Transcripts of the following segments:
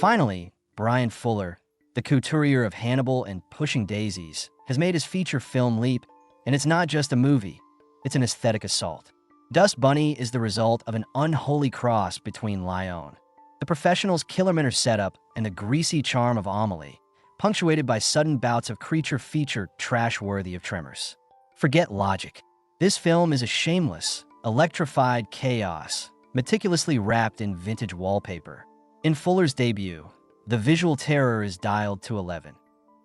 Finally, Bryan Fuller, the couturier of Hannibal and Pushing Daisies, has made his feature film leap, and it's not just a movie, it's an aesthetic assault. Dust Bunny is the result of an unholy cross between Léon, the professional's Killermanor setup, and the greasy charm of Amelie, punctuated by sudden bouts of creature feature trash worthy of Tremors. Forget logic. This film is a shameless, electrified chaos, meticulously wrapped in vintage wallpaper. In Fuller's debut, the visual terror is dialed to 11.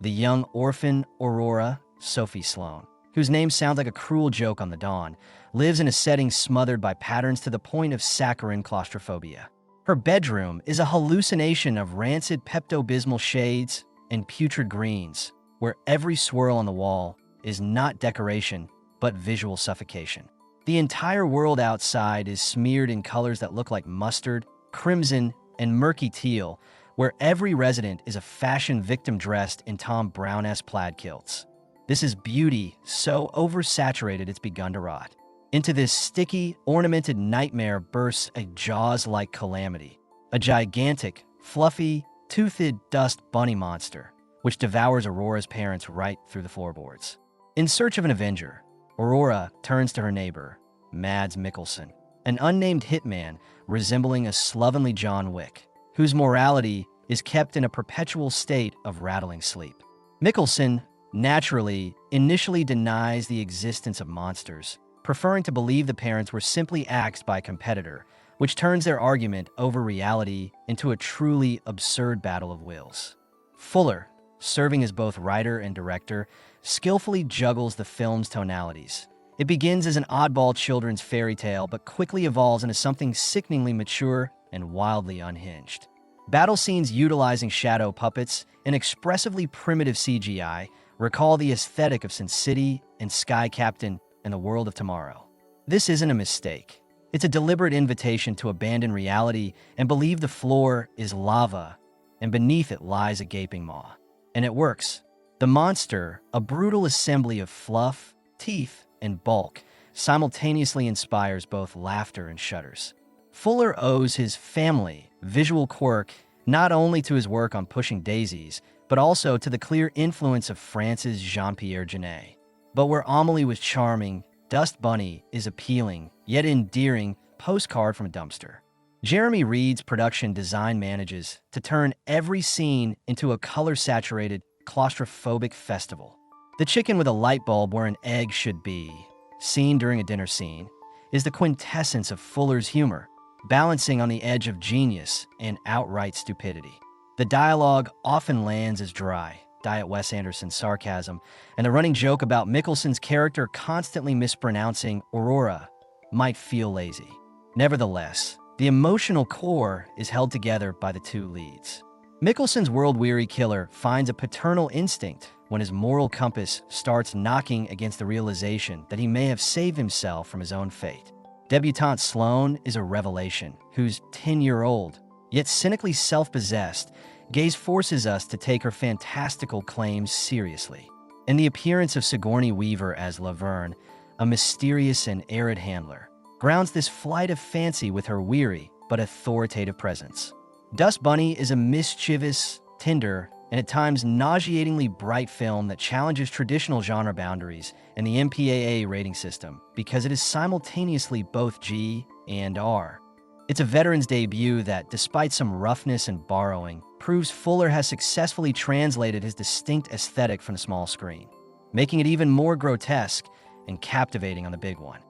The young orphan Aurora, Sophie Sloane, whose name sounds like a cruel joke on the dawn, lives in a setting smothered by patterns to the point of saccharine claustrophobia. Her bedroom is a hallucination of rancid Pepto-Bismol shades and putrid greens, where every swirl on the wall is not decoration, but visual suffocation. The entire world outside is smeared in colors that look like mustard, crimson, and murky teal, where every resident is a fashion victim dressed in Tom Brown-esque plaid kilts. This is beauty so oversaturated it's begun to rot. Into this sticky, ornamented nightmare bursts a Jaws-like calamity, a gigantic, fluffy, toothed dust bunny monster, which devours Aurora's parents right through the floorboards. In search of an avenger, Aurora turns to her neighbor, Mads Mikkelsen, an unnamed hitman resembling a slovenly John Wick, whose morality is kept in a perpetual state of rattling sleep. Mikkelsen, naturally, initially denies the existence of monsters, preferring to believe the parents were simply axed by a competitor, which turns their argument over reality into a truly absurd battle of wills. Fuller, serving as both writer and director, skillfully juggles the film's tonalities. It begins as an oddball children's fairy tale, but quickly evolves into something sickeningly mature and wildly unhinged. Battle scenes utilizing shadow puppets and expressively primitive CGI recall the aesthetic of Sin City and Sky Captain and the World of Tomorrow. This isn't a mistake. It's a deliberate invitation to abandon reality and believe the floor is lava, and beneath it lies a gaping maw. And it works. The monster, a brutal assembly of fluff, teeth, and bulk, simultaneously inspires both laughter and shudders. Fuller owes his family visual quirk not only to his work on Pushing Daisies, but also to the clear influence of France's Jean-Pierre Jeunet. But where Amelie was charming, Dust Bunny is appealing, yet endearing postcard from a dumpster. Jeremy Reed's production design manages to turn every scene into a color-saturated, claustrophobic festival. The chicken with a light bulb where an egg should be, seen during a dinner scene, is the quintessence of Fuller's humor, balancing on the edge of genius and outright stupidity. The dialogue often lands as dry, Diet Wes Anderson sarcasm, and the running joke about Mikkelsen's character constantly mispronouncing Aurora might feel lazy. Nevertheless, the emotional core is held together by the two leads. Mikkelsen's world-weary killer finds a paternal instinct when his moral compass starts knocking against the realization that he may have saved himself from his own fate. Debutante Sloane is a revelation, whose 10-year-old, yet cynically self-possessed, gaze forces us to take her fantastical claims seriously. And the appearance of Sigourney Weaver as Laverne, a mysterious and arid handler, grounds this flight of fancy with her weary but authoritative presence. Dust Bunny is a mischievous, tender, and at times nauseatingly bright film that challenges traditional genre boundaries and the MPAA rating system because it is simultaneously both G and R. It's a veteran's debut that, despite some roughness and borrowing, proves Fuller has successfully translated his distinct aesthetic from the small screen, making it even more grotesque and captivating on the big one.